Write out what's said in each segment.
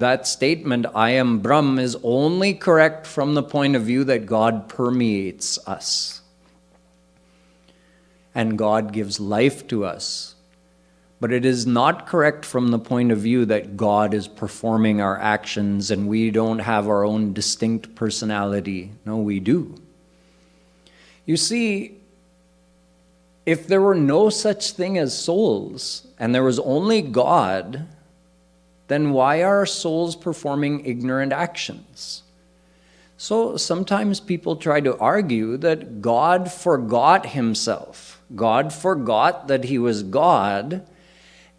That statement, I am Brahm, is only correct from the point of view that God permeates us. And God gives life to us. But it is not correct from the point of view that God is performing our actions and we don't have our own distinct personality. No, we do. You see, if there were no such thing as souls and there was only God, then why are souls performing ignorant actions? So sometimes people try to argue that God forgot himself. God forgot that he was God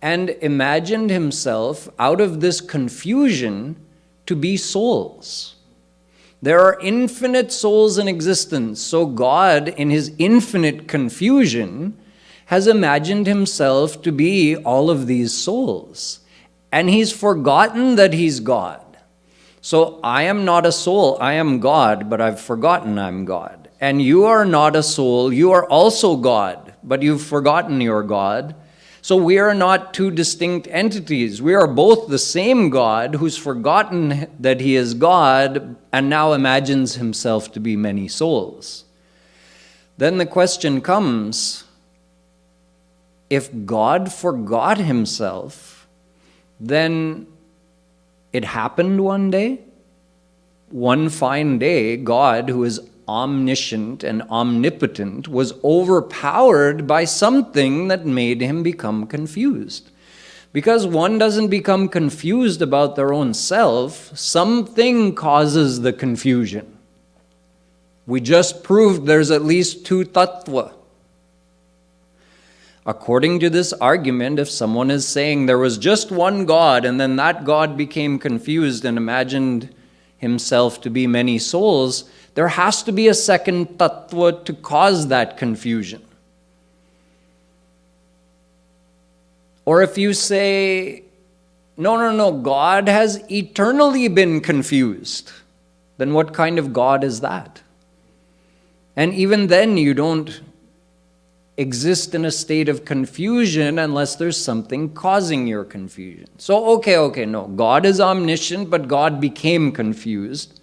and imagined himself out of this confusion to be souls. There are infinite souls in existence, so God, in his infinite confusion, has imagined himself to be all of these souls. And he's forgotten that he's God. So I am not a soul, I am God, but I've forgotten I'm God. And you are not a soul, you are also God, but you've forgotten you're God. So we are not two distinct entities. We are both the same God who's forgotten that he is God and now imagines himself to be many souls. Then the question comes, if God forgot himself, then it happened one day. One fine day, God, who is omniscient and omnipotent, was overpowered by something that made him become confused. Because one doesn't become confused about their own self, something causes the confusion. We just proved there's at least two tattva. According to this argument, if someone is saying there was just one God and then that God became confused and imagined himself to be many souls, there has to be a second tattva to cause that confusion. Or if you say, no, God has eternally been confused, then what kind of God is that? And even then you don't exist in a state of confusion unless there's something causing your confusion. So, okay, no, God is omniscient, but God became confused.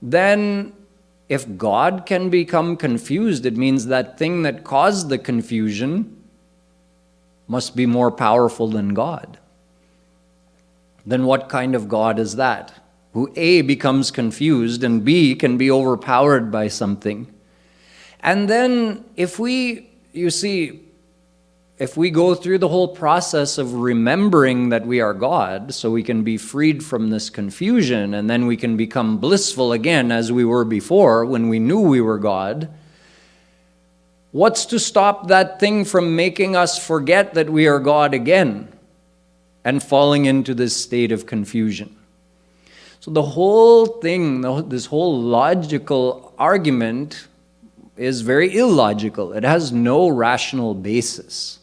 Then, if God can become confused, it means that thing that caused the confusion must be more powerful than God. Then what kind of God is that? Who A, becomes confused, and B, can be overpowered by something. And then if we go through the whole process of remembering that we are God, so we can be freed from this confusion, and then we can become blissful again as we were before when we knew we were God, what's to stop that thing from making us forget that we are God again and falling into this state of confusion? So the whole thing, this whole logical argument is very illogical. It has no rational basis.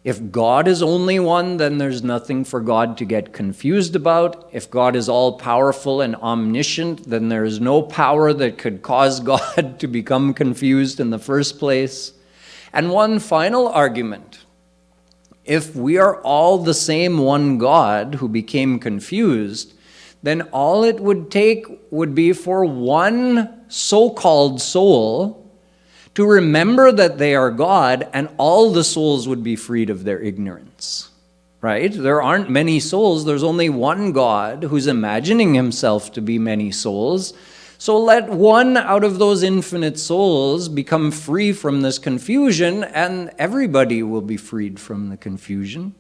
If God is only one, then there's nothing for God to get confused about. If God is all-powerful and omniscient, then there is no power that could cause God to become confused in the first place. And one final argument. If we are all the same one God who became confused, then all it would take would be for one so-called soul to remember that they are God, and all the souls would be freed of their ignorance, right? There aren't many souls. There's only one God who's imagining himself to be many souls. So let one out of those infinite souls become free from this confusion, and everybody will be freed from the confusion.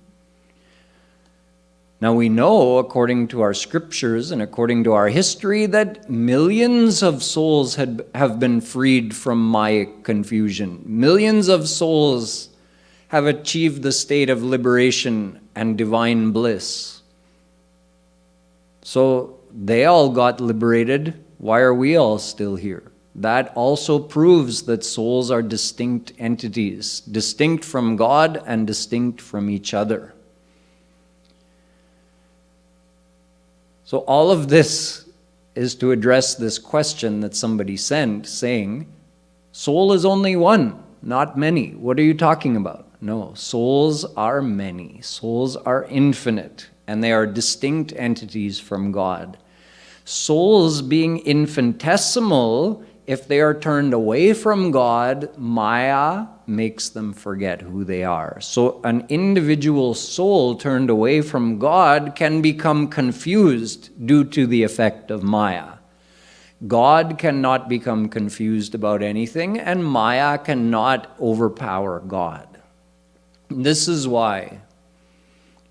Now we know, according to our scriptures and according to our history, that millions of souls have been freed from Maya confusion. Millions of souls have achieved the state of liberation and divine bliss. So they all got liberated. Why are we all still here? That also proves that souls are distinct entities, distinct from God and distinct from each other. So all of this is to address this question that somebody sent, saying, soul is only one, not many. What are you talking about? No, souls are many. Souls are infinite. and they are distinct entities from God. Souls being infinitesimal, if they are turned away from God, Maya makes them forget who they are. So an individual soul turned away from God can become confused due to the effect of Maya. God cannot become confused about anything, and Maya cannot overpower God. This is why,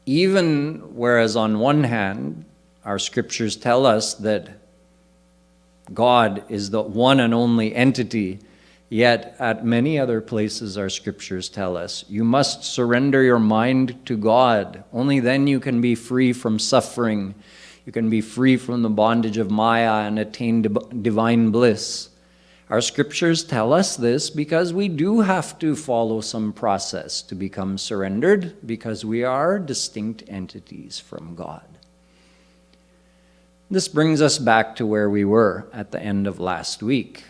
even whereas on one hand, our scriptures tell us that God is the one and only entity, yet at many other places our scriptures tell us, you must surrender your mind to God. Only then you can be free from suffering. You can be free from the bondage of Maya and attain divine bliss. Our scriptures tell us this because we do have to follow some process to become surrendered, because we are distinct entities from God. This brings us back to where we were at the end of last week.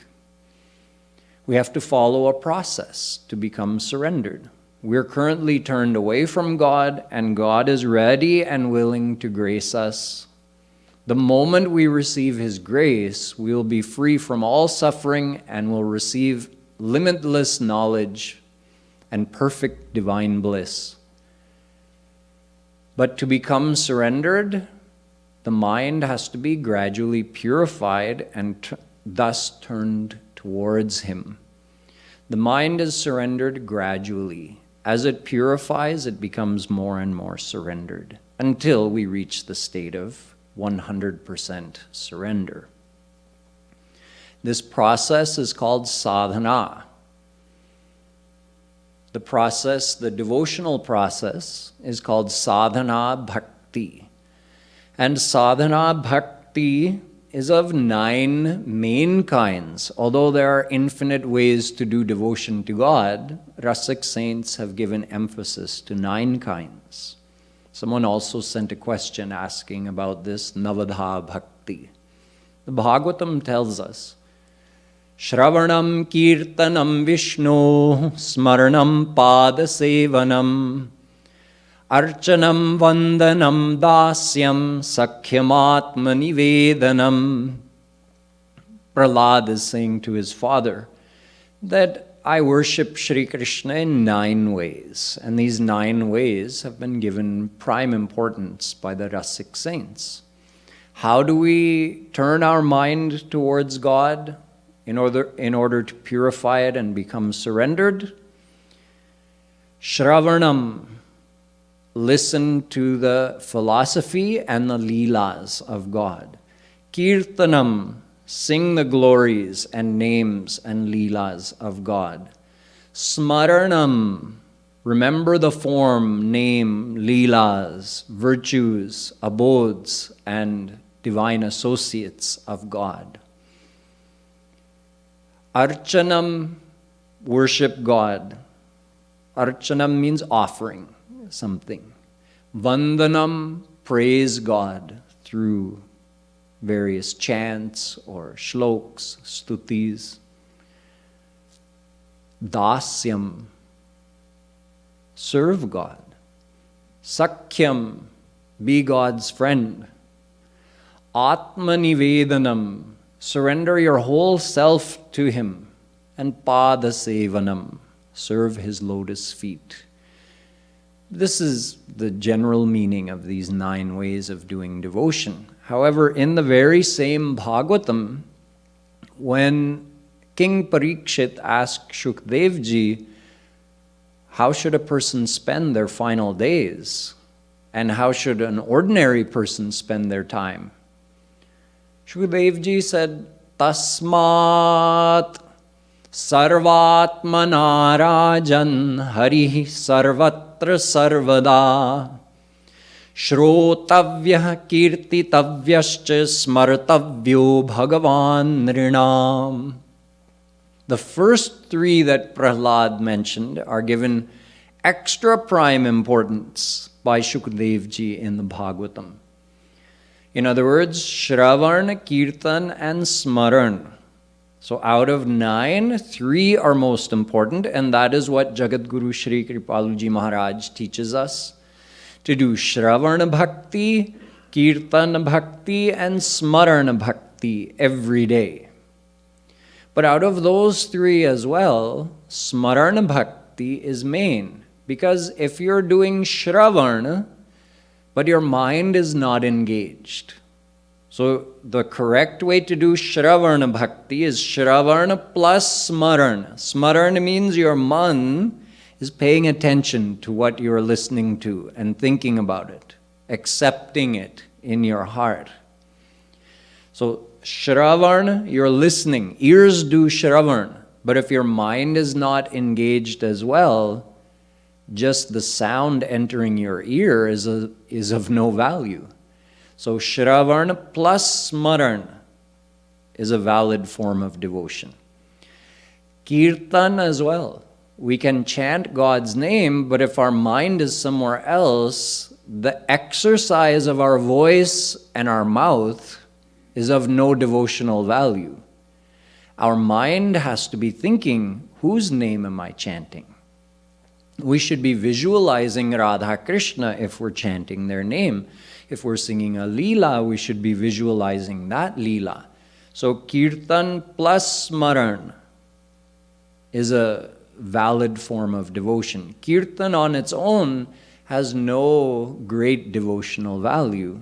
We have to follow a process to become surrendered. We're currently turned away from God, and God is ready and willing to grace us. The moment we receive His grace, we will be free from all suffering and will receive limitless knowledge and perfect divine bliss. But to become surrendered, the mind has to be gradually purified and thus turned towards Him. The mind is surrendered gradually. As it purifies, it becomes more and more surrendered until we reach the state of 100% surrender. This process is called sadhana. The process, the devotional process, is called sadhana bhakti. And sadhana bhakti is of 9 main kinds. Although there are infinite ways to do devotion to God, Rasic saints have given emphasis to 9 kinds. Someone also sent a question asking about this Navadha Bhakti. The Bhagavatam tells us, Shravanam Kirtanam Vishnu Smaranam Padasevanam Archanam Vandanam Dasyam Sakhyamatma Nivedanam. Prahlad is saying to his father that I worship Shri Krishna in 9 ways, and these 9 ways have been given prime importance by the Rasic saints. How do we turn our mind towards God in order to purify it and become surrendered? Shravanam, listen to the philosophy and the leelas of God. Kirtanam, sing the glories and names and leelas of God. Smaranam, remember the form, name, leelas, virtues, abodes, and divine associates of God. Archanam, worship God. Archanam means offering something. Vandanam, praise God through various chants or shloks, stutis. Dasyam, serve God. Sakhyam, be God's friend. Atmanivedanam, surrender your whole self to Him. And Padasevanam, serve His lotus feet. This is the general meaning of these 9 ways of doing devotion. However, in the very same Bhagavatam, when King Parikshit asked Shukdev Ji, how should a person spend their final days? And how should an ordinary person spend their time? Shukdev Ji said, Tasmat sarvatmana rajan harihi sarvatra sarvada Shrotavyah kirtitavyascha smartavyo bhagavan nrinam. The first 3 that Prahlad mentioned are given extra prime importance by Shukdev Ji in the Bhagavatam. In other words, Shravan, Kirtan, and Smaran. So out of 9, 3 are most important, and that is what Jagadguru Shree Kripalu Ji Maharaj teaches us. to do Shravana Bhakti, Kirtan Bhakti, and Smarana Bhakti every day. But out of those three as well, Smarana Bhakti is main. Because if you're doing Shravana, but your mind is not engaged. So the correct way to do Shravana Bhakti is Shravana plus Smarana. Smarana means your man is paying attention to what you're listening to and thinking about it, accepting it in your heart. So Shravana, you're listening. Ears do Shravana. But if your mind is not engaged as well, just the sound entering your ear is of no value. So Shravana plus Smarana is a valid form of devotion. Kirtan as well. We can chant God's name, but if our mind is somewhere else, the exercise of our voice and our mouth is of no devotional value. Our mind has to be thinking, whose name am I chanting? We should be visualizing Radha Krishna if we're chanting their name. If we're singing a Leela, we should be visualizing that Leela. So Kirtan plus Smaran is a valid form of devotion. Kirtan on its own has no great devotional value.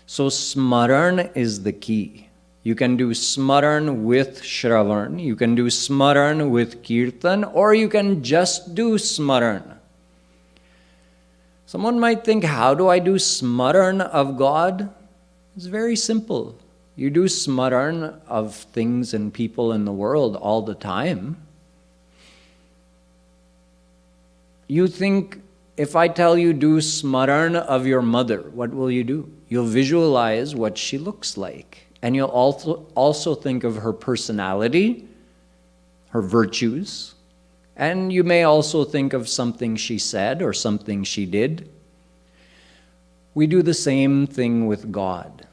So Smaran is the key. You can do Smaran with Shravan, you can do Smaran with Kirtan, or you can just do Smaran. Someone might think, how do I do Smaran of God? It's very simple. You do Smaran of things and people in the world all the time. You think, if I tell you do Smaran of your mother, what will you do? You'll visualize what she looks like. And you'll also think of her personality, her virtues, and you may also think of something she said or something she did. We do the same thing with God.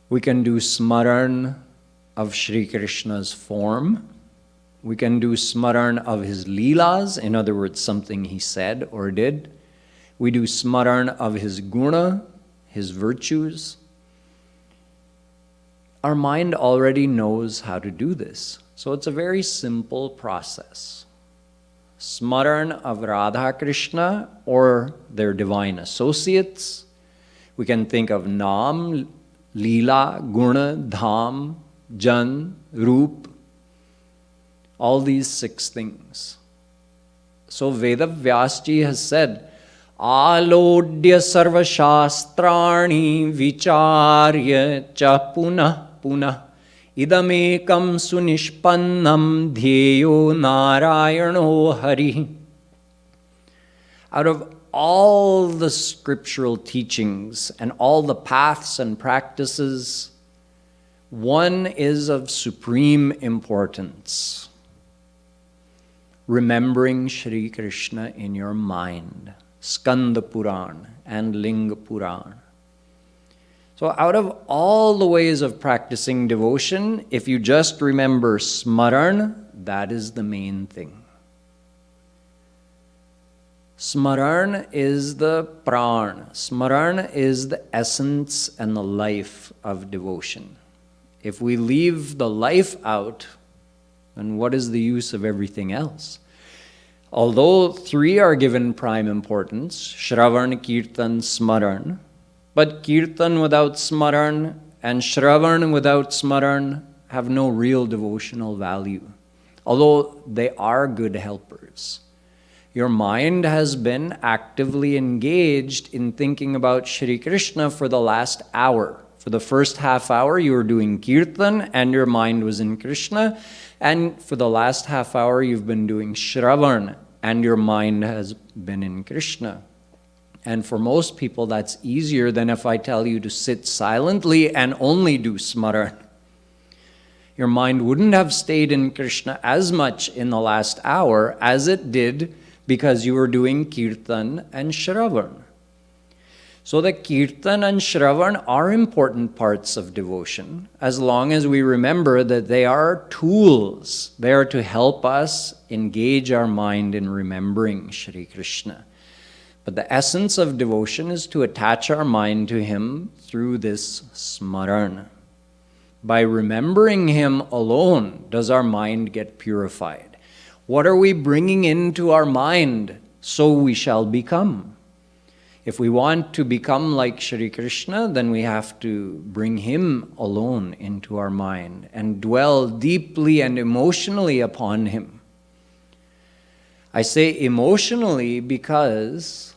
We can do Smaran of Sri Krishna's form. We can do Smaran of his Leelas, in other words, something he said or did. We do Smaran of his Guna, his virtues. Our mind already knows how to do this. So it's a very simple process. Smaran of Radha Krishna or their divine associates. We can think of Nam, Leela, Guna, Dham, Jan, Roop. All these 6 things. So Veda Vyasji has said, Alodya sarva shastrani vicharya cha punah punah idamekam sunishpannam dhyeyo narayano hari. Out of all the scriptural teachings and all the paths and practices, one is of supreme importance. Remembering Shri Krishna in your mind. Skanda Puran and Linga Puran. So out of all the ways of practicing devotion, if you just remember Smaran, that is the main thing. Smaran is the pran. Smaran is the essence and the life of devotion. If we leave the life out, then what is the use of everything else? Although 3 are given prime importance, Shravan, Kirtan, Smaran, but Kirtan without Smaran and Shravan without Smaran have no real devotional value, although they are good helpers. Your mind has been actively engaged in thinking about Shri Krishna for the last hour. For the first half hour, you were doing Kirtan and your mind was in Krishna. And for the last half hour, you've been doing Shravan and your mind has been in Krishna. And for most people, that's easier than if I tell you to sit silently and only do Smaran. Your mind wouldn't have stayed in Krishna as much in the last hour as it did because you were doing Kirtan and Shravan. So the Kirtan and Shravan are important parts of devotion, as long as we remember that they are tools. They are to help us engage our mind in remembering Shri Krishna. But the essence of devotion is to attach our mind to Him through this smaran. By remembering Him alone does our mind get purified. What are we bringing into our mind? So we shall become. If we want to become like Shri Krishna, then we have to bring Him alone into our mind and dwell deeply and emotionally upon Him. I say emotionally because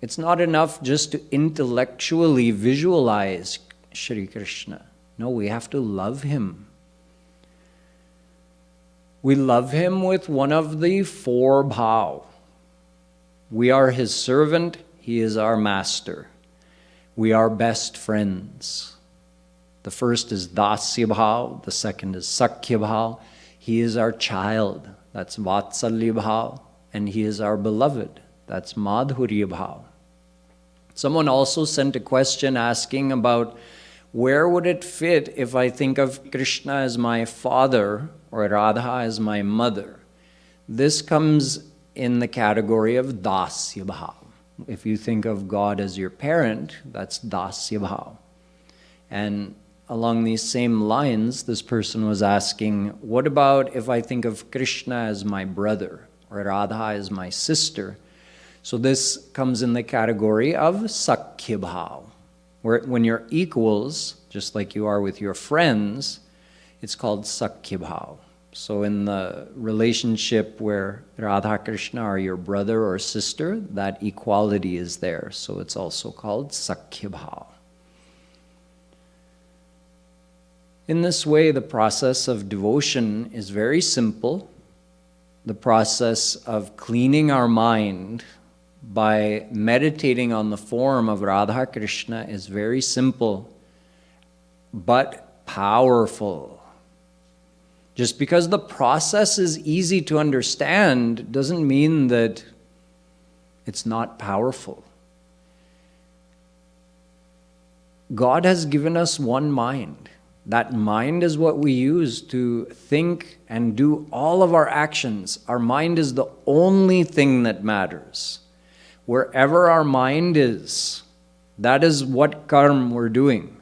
it's not enough just to intellectually visualize Shri Krishna. No, we have to love Him. We love Him with one of the 4 bhav. We are His servant. He is our master. We are best friends. The first is dasya bhav. The second is sakhya bhav. He is our child. That's vatsalya bhav. And He is our beloved. That's madhurya bhav. Someone also sent a question asking about where would it fit if I think of Krishna as my father or Radha as my mother. This comes in the category of dasya bhav. If you think of God as your parent, that's dasya bhav. And along these same lines, this person was asking, what about if I think of Krishna as my brother or Radha as my sister? So this comes in the category of sakhya bhav, where when you're equals, just like you are with your friends, it's called sakhya bhav. So in the relationship where Radha Krishna are your brother or sister, that equality is there. So it's also called sakhya bhav. In this way, the process of devotion is very simple. The process of cleaning our mind by meditating on the form of Radha Krishna is very simple, but powerful. Just because the process is easy to understand doesn't mean that it's not powerful. God has given us one mind. That mind is what we use to think and do all of our actions. Our mind is the only thing that matters. Wherever our mind is, that is what karma we're doing.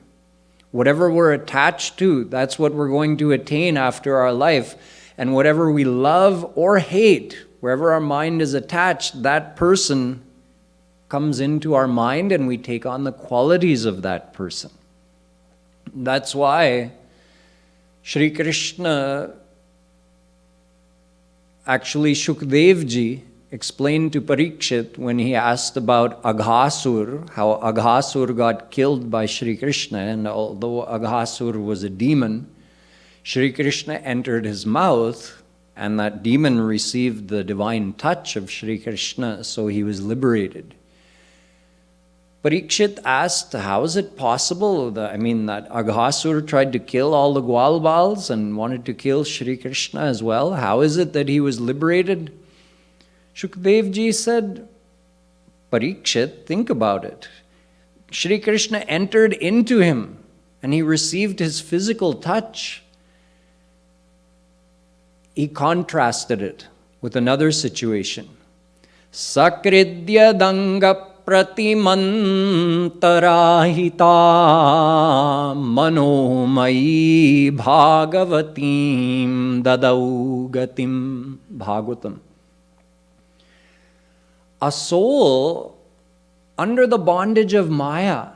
Whatever we're attached to, that's what we're going to attain after our life. And whatever we love or hate, wherever our mind is attached, that person comes into our mind and we take on the qualities of that person. That's why Shri Krishna, actually Shukdev Ji, explained to Parikshit when he asked about Aghasur, how Aghasur got killed by Shri Krishna, and although Aghasur was a demon, Shri Krishna entered his mouth and that demon received the divine touch of Shri Krishna, so he was liberated. Parikshit asked, how is it possible that Aghasur tried to kill all the Gwalbals and wanted to kill Shri Krishna as well? How is it that he was liberated? Shukdev Ji said, Parikshit, think about it. Shri Krishna entered into him and he received his physical touch. He contrasted it with another situation. Sakridya danga pratimantarahita manomai bhagavatim dadaugatim. Bhagavatam. A soul under the bondage of Maya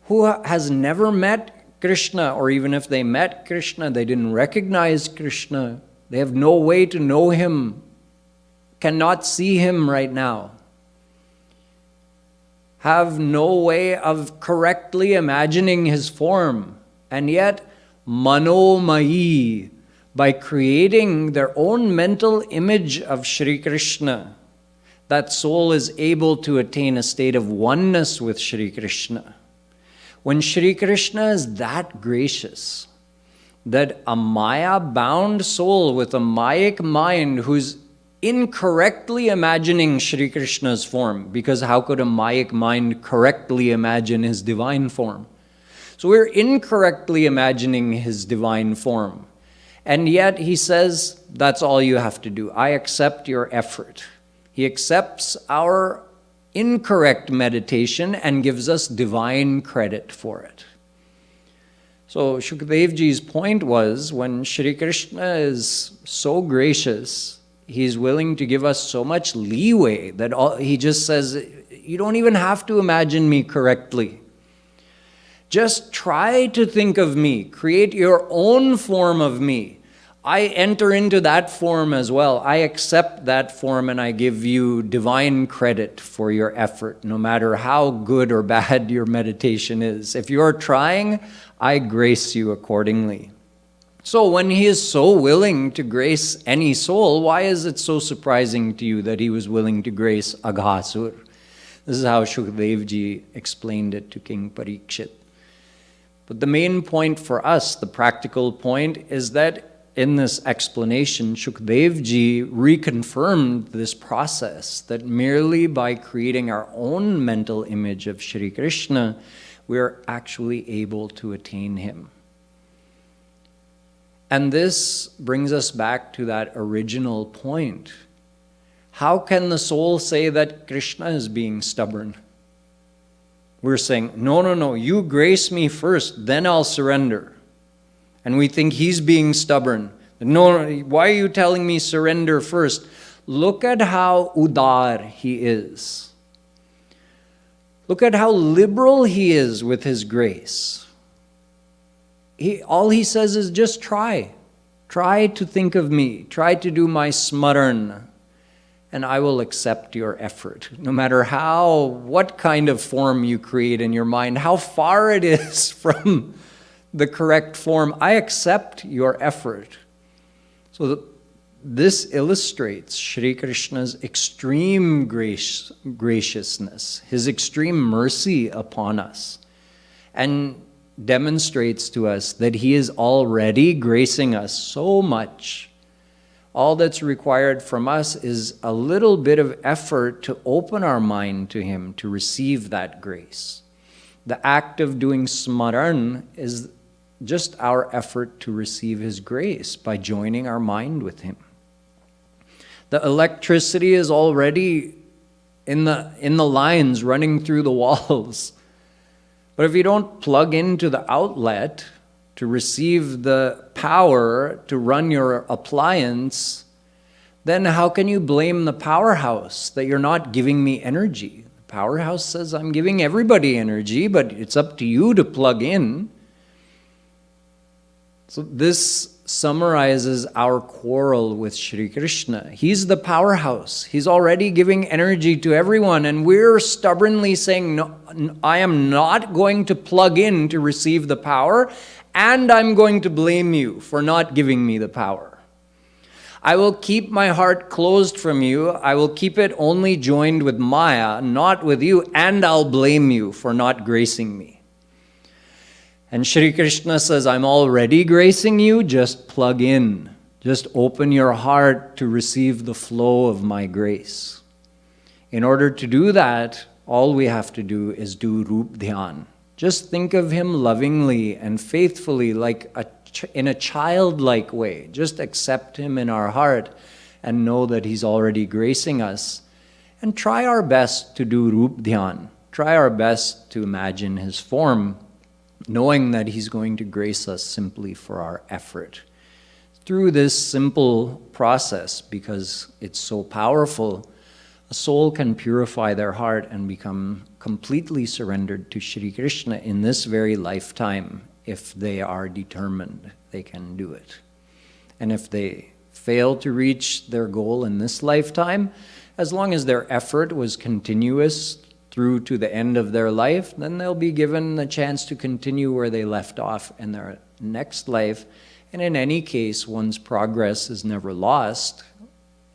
who has never met Krishna, or even if they met Krishna, they didn't recognize Krishna, they have no way to know Him, cannot see Him right now, have no way of correctly imagining His form, and yet manomai, by creating their own mental image of Shri Krishna, that soul is able to attain a state of oneness with Shri Krishna. When Shri Krishna is that gracious, that a Maya-bound soul with a Mayic mind who's incorrectly imagining Shri Krishna's form, because how could a Mayic mind correctly imagine his divine form? So we're incorrectly imagining his divine form. And yet he says, that's all you have to do. I accept your effort. He accepts our incorrect meditation and gives us divine credit for it. So Shukadev Ji's point was, when Shri Krishna is so gracious, he's willing to give us so much leeway that he just says, you don't even have to imagine me correctly. Just try to think of me. Create your own form of me. I enter into that form as well. I accept that form and I give you divine credit for your effort, no matter how good or bad your meditation is. If you're trying, I grace you accordingly. So when he is so willing to grace any soul, why is it so surprising to you that he was willing to grace Aghasur? This is how Shukadev Ji explained it to King Parikshit. But the main point for us, the practical point, is that in this explanation, Shukadev Ji reconfirmed this process, that merely by creating our own mental image of Shri Krishna, we are actually able to attain him. And this brings us back to that original point. How can the soul say that Krishna is being stubborn? We're saying, no, you grace me first, then I'll surrender. And we think he's being stubborn. No, why are you telling me surrender first? Look at how udar he is. Look at how liberal he is with his grace. All he says is just try. Try to think of me. Try to do my smaran. And I will accept your effort. No matter what kind of form you create in your mind, how far it is from the correct form, I accept your effort. So this illustrates Shri Krishna's extreme graciousness, his extreme mercy upon us, and demonstrates to us that he is already gracing us so much. All that's required from us is a little bit of effort to open our mind to him, to receive that grace. The act of doing smaran is just our effort to receive his grace by joining our mind with him. The electricity is already in the lines running through the walls. But if you don't plug into the outlet to receive the power to run your appliance, then how can you blame the powerhouse that you're not giving me energy? The powerhouse says, I'm giving everybody energy, but it's up to you to plug in. So this summarizes our quarrel with Shri Krishna. He's the powerhouse. He's already giving energy to everyone, and we're stubbornly saying, no, I am not going to plug in to receive the power, and I'm going to blame you for not giving me the power. I will keep my heart closed from you. I will keep it only joined with Maya, not with you, and I'll blame you for not gracing me. And Shri Krishna says, I'm already gracing you, just plug in. Just open your heart to receive the flow of my grace. In order to do that, all we have to do is do Roop Dhyan. Just think of him lovingly and faithfully, like in a childlike way. Just accept him in our heart and know that he's already gracing us. And try our best to do Roop Dhyan. Try our best to imagine his form, knowing that he's going to grace us simply for our effort. Through this simple process, because it's so powerful, a soul can purify their heart and become completely surrendered to Shri Krishna in this very lifetime. If they are determined, they can do it. And if they fail to reach their goal in this lifetime, as long as their effort was continuous through to the end of their life, then they'll be given the chance to continue where they left off in their next life. And in any case, one's progress is never lost.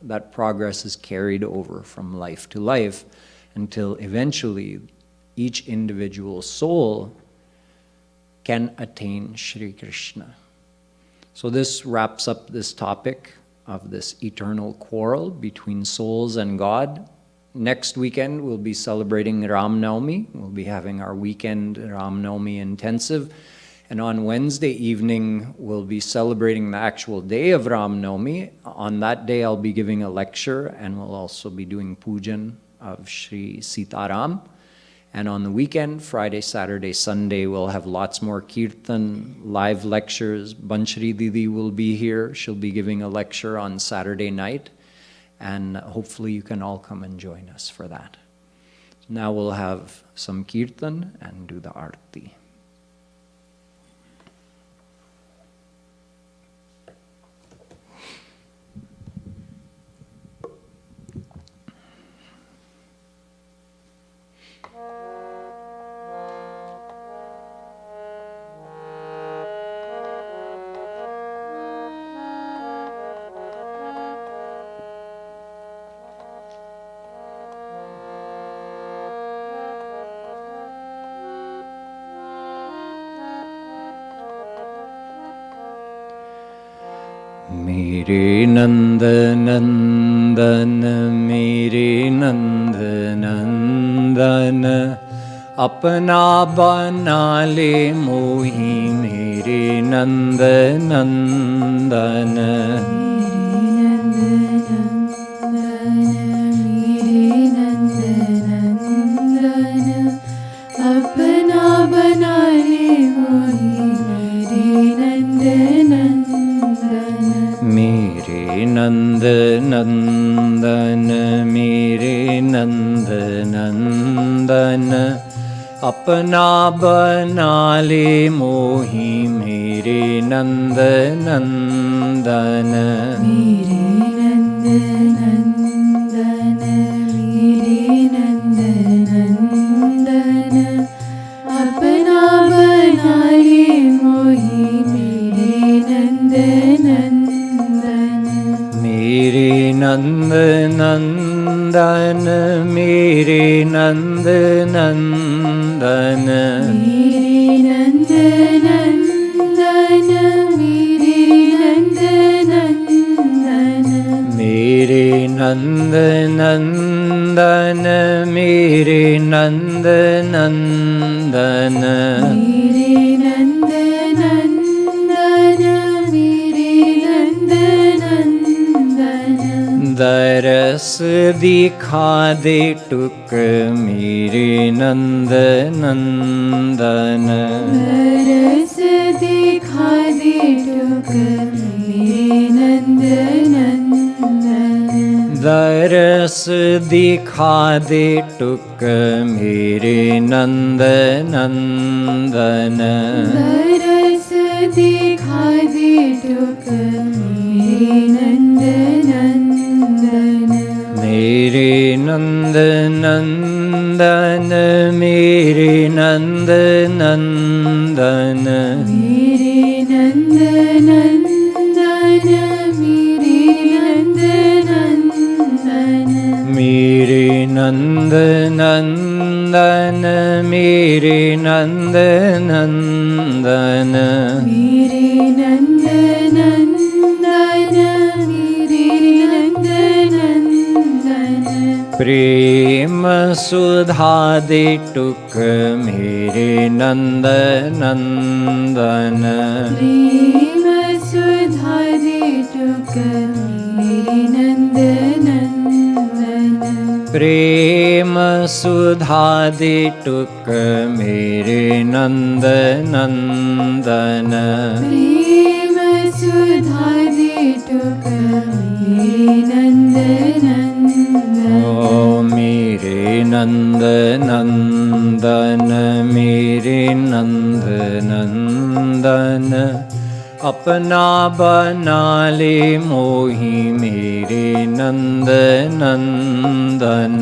That progress is carried over from life to life until eventually each individual soul can attain Shri Krishna. So this wraps up this topic. of this eternal quarrel between souls and God. Next weekend, we'll be celebrating Ram Navami. We'll be having our weekend Ram Navami intensive. And on Wednesday evening, we'll be celebrating the actual day of Ram Navami. On that day, I'll be giving a lecture, and we'll also be doing pujan of Shree Sitaram. And on the weekend, Friday, Saturday, Sunday, we'll have lots more Kirtan, live lectures. Banshri Didi will be here. She'll be giving a lecture on Saturday night. And hopefully you can all come and join us for that. Now we'll have some Kirtan and do the Arti. मेरे नंद नंदन मेरे नंद नंदन अपना बना ले मोही मेरे नंद नंदन अपना बना ले मोही मेरे नंद नंदन मेरे नंद नंदन अपना बना ले मोही मेरे नंद नंदन मेरे नंद नंदन मेरे नंद नंदन अपना बना ले मोही मेरे नंद नंदन मेरे नंद नंदन मेरे नंद नंदन मेरे नंद नंदन मेरे नंद नंदन मेरे नंद नंदन मेरे नंद नंदन मेरे नंद नंदन दरस दिखा दे टुक मेरे नंद नंदन दरस दिखा दे टुक मेरे नंद नंदन दरस दिखा दे टुक मेरे नंद नंदन दरस दिखा दे टुक मेरे नंद नंदन मेरे नंद नंदन मेरे नंद नंदन मेरे नंद नंदन मेरे नंद नंदन मेरे नंद नंदन मेरे नंद नंदन मेरे नंद नंदन प्रेम सुधा दे टुक मेरे नंद नंदन प्रेम सुधा दे टुक मेरे नंद नंदन प्रेम सुधा दे टुक मेरे नंद नंदन प्रेम सुधा दे टुक मेरे नंद नंदन ओ मेरे नंद नंदन मेरे नंद नंदन अपना बना ले मोही मेरे नंद नंदन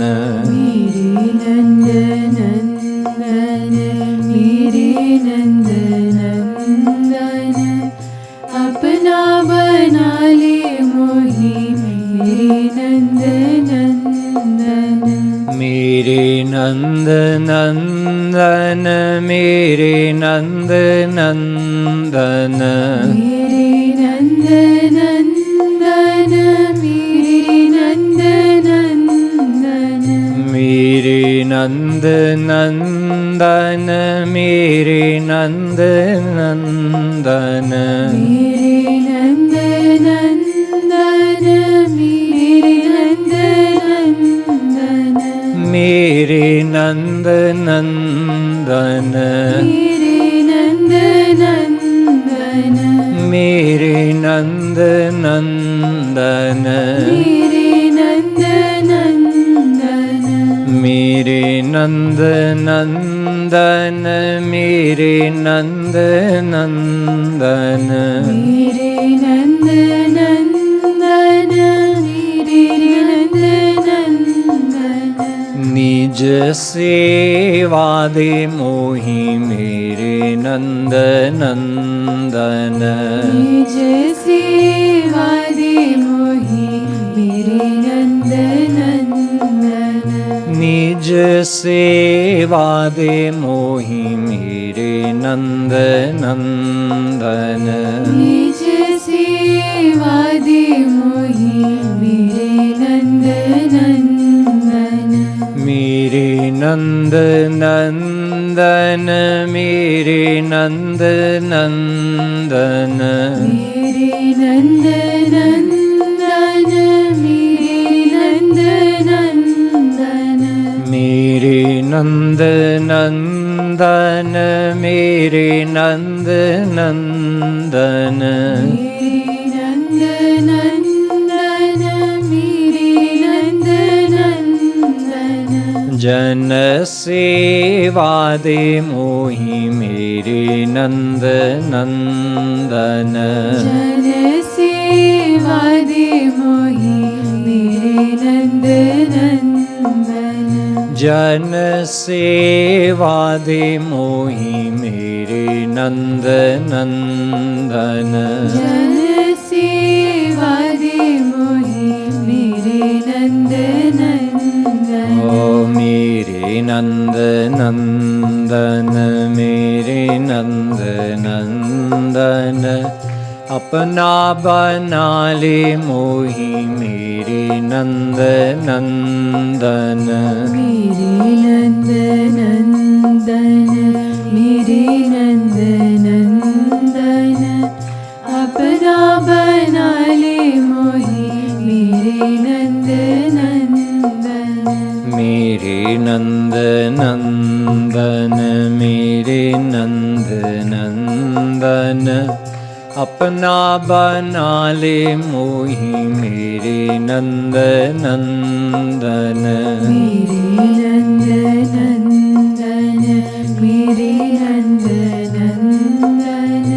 मेरे नंद नंदन मेरे नंद नंदन अपना बना ले मोही मेरे नंद नंदन मेरे नंद नंदन मेरे नंद नंदन मेरे नंद नंदन मेरे नंद नंदन, मेरे नंद नंदन, मेरे नंद नंदन, मेरे नंद नंदन, मेरे नंद नंदन, मेरे नंद नंदन, मेरे नंद नंदन, मेरे नंद नंदन, मेरे नंद नंदन, निज सेवा दे मोहि मेरे नंद नंदन, निज सेवा दे मोहि मेरे नंद नंदन, निज सेवा दे मोहि मेरे नंद नंदन, निज सेवा दे मोहि मेरे नंद नंदन, मेरे नंद नंदन, मेरे नंद नंदन, मेरे नंद नंदन, मेरे नंद नंदन, मेरे नंद नंदन, मेरे नंद नंदन, मेरे नंद नंदन, जन सेवा दे मोहि मेरे नंद नंदन, जन सेवा दे मोहि मेरे नंद नंदन, जन सेवा दे मोहि मेरे नंद नंदन, जन सेवा दे मोहि मेरे नंद नंदन, ओ मेरे नंद नंदन, मेरे नंद नंदन, अपना बना ले मोहि मेरे नंद नंदन, मेरे नंद नंदन, मेरे नंद नंदन, अपना बना ले मोहि मेरे नंद नंदन, मेरे नंद नंदन, मेरे नंद नंदन, अपना बना ले मोहि मेरे नंद नंदन, मेरे नंद नंदन, मेरे नंद नंदन,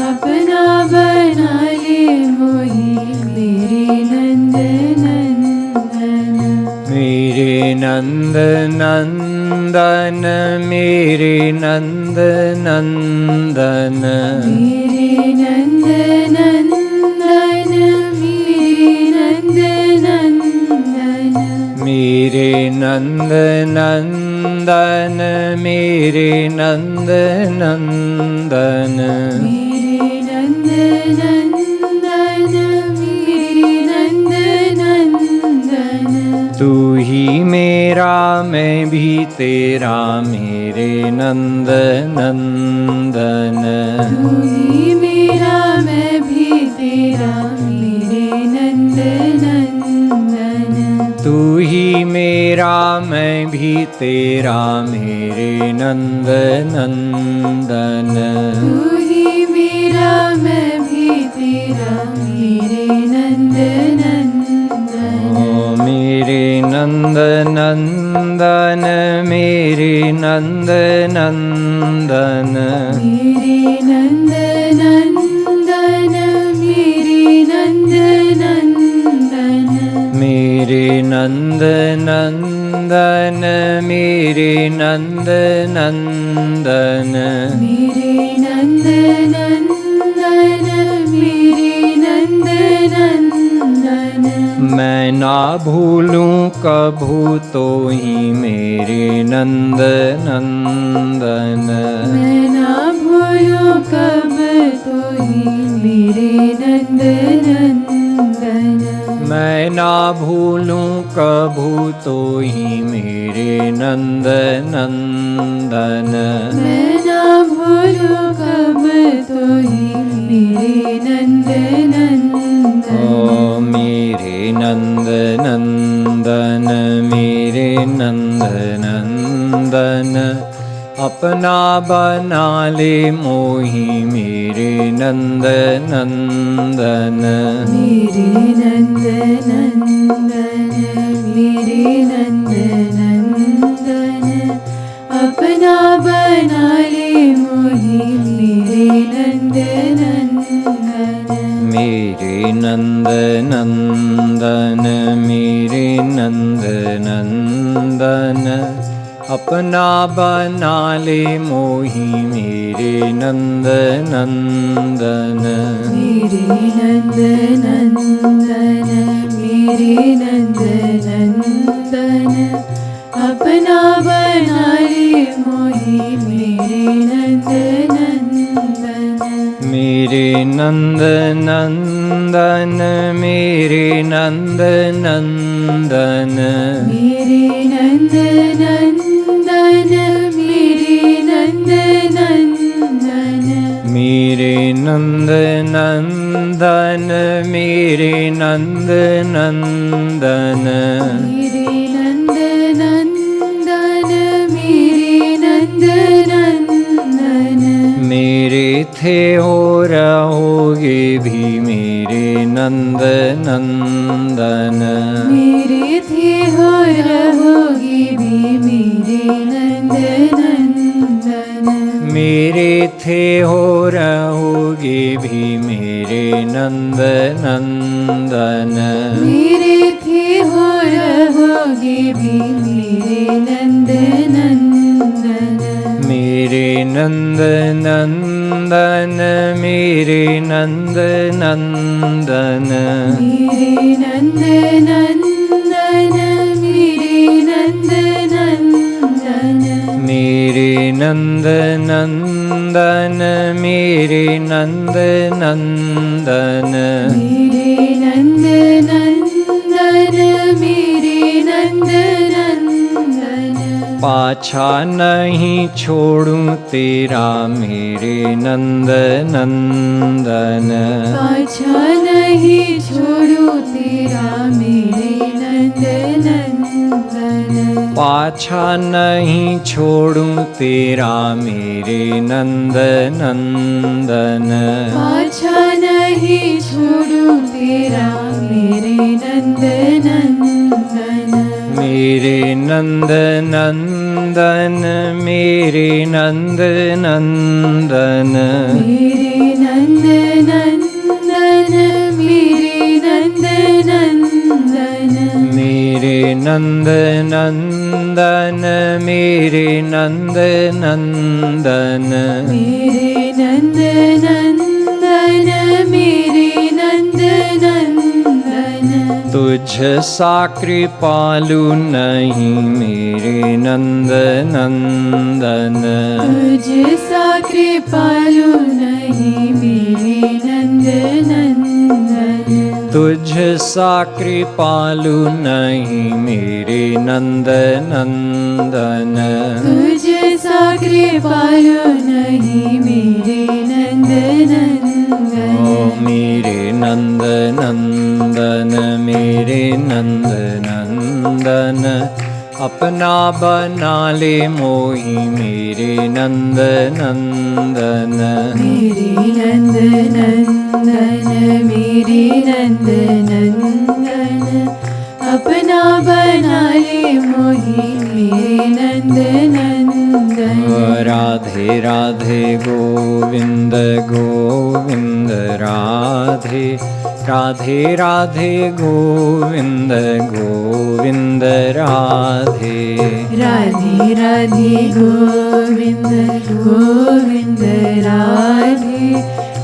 अपना बना ले मोहि मेरे नंद नंदन, मेरे नंद नंदन, मेरे नंद नंदन, मेरे नंद नंदन, मेरे नंद नंदन, मेरे नंद नंदन, मेरे नंद नंदन, मेरे नंद नंदन, तू ही मेरा मैं भी तेरा मेरे नंद नंदन, तू ही मेरा मैं भी तेरा मेरे नंद नंदन, तू ही मेरा मैं भी तेरा मेरे नंद नंदन, तू ही मेरा मैं भी तेरा मेरे नंद नंदन, ओ मेरे नंद नंदन, मेरे नंद नंदन, मेरे नंद नंदन, मेरे नंद नंदन, मेरे नंद नंदन, मेरे नंद नंदन, मेरे नंद नंदन, मेरे नंद नंदन, मैं ना भूलूं कभू तो ही मेरे नंद नंदन, मैं ना भूलूं कब तो ही मेरे नंद नंदन, मैं ना भूलूं कभू तो ही मेरे नंद नंदन। मैं ना भूलूं कब तो ही मेरे नंद नंदन। ओ मेरे नंद नंदन, मेरे नंद नंदन, अपना बना ले मोही मेरे नंद नंदन। मेरे नंद नंदन, मेरे नंद नंदन, अपना बना ले मोही मेरे नंद नंदन। मेरे नंद नंदन, मेरे नंद नंदन, अपना बना ले मोही मेरे नंद नंदन। मेरे नंद नंदन, मेरे नंद नंदन, अपना बना ले मोही मेरे नंद नंदन। मेरे नंद नंदन, मेरे नंद नंदन, मेरे नंद नंदन, मेरे नंद नंदन, मेरे नंद नंदन, मेरे नंद नंदन, मेरे नंद नंदन, मेरे नंद नंदन। मेरे थे हो रहोगे भी मेरे नंद नंदन। मेरे थे हो रहोगे भी मेरे नंद नंदन। मेरे थे हो रहोगे भी मेरे नंद नंदन। मेरे थे हो रहोगे भी मेरे नंद नंदन। मेरे नंद नंदन, मेरे नंद नंदन, मेरे नंद नंदन, मेरे नंद नंदन। मेरे नंद नंदन, मेरे नंद नंदन, मेरे नंद नंदन, मेरे नंद नंदन। पाछा नहीं छोड़ूं तेरा मेरे नंद नंदन। पाछा नहीं छोड़ू तेरा मेरे नंद नंदन। पाछा नहीं छोड़ूं तेरा मेरे नंद नंदन। पाछा नहीं छोड़ू तेरा मेरे नंद नंदन। मेरे नंद नंदन, मेरे नंद नंदन, मेरे नंद नंदन, मेरे नंद नंदन। मेरे नंद नंदन, मेरे नंद नंदन, मेरे नंद नंदन, मेरे नंद नंदन। तुझ सा कृपालु नहीं मेरे नंद नंदन। तुझ सा कृपालु नहीं मेरे नंद नंदन। तुझ सा कृपालु नहीं मेरे नंद नंदन। तुझ सा कृपालु नहीं मेरे नंद नंदन। ओ मेरे नंद नंदन, मेरे नंद नंदन, अपना बना ले मोही मेरे नंद नंदन। मेरे नंद नंदन, मेरे नंद नंदन, अपना बना ले मोही मेरे नंद नंदन। राधे राधे गोविंद गोविंद राधे, राधे राधे गोविंद गोविंद राधे। राधे राधे गोविंद गोविंद राधे,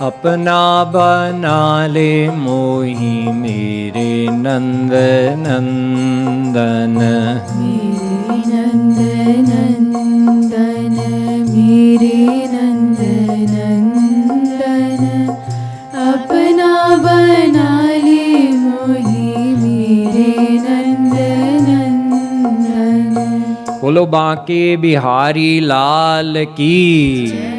अपना बना ले मोही मेरे नंद नंदन। मेरे नंद नंदन, मेरे नंद नंदन, अपना बना ले मोही मेरे नंद नंदन। बोलो बांके बिहारी लाल की।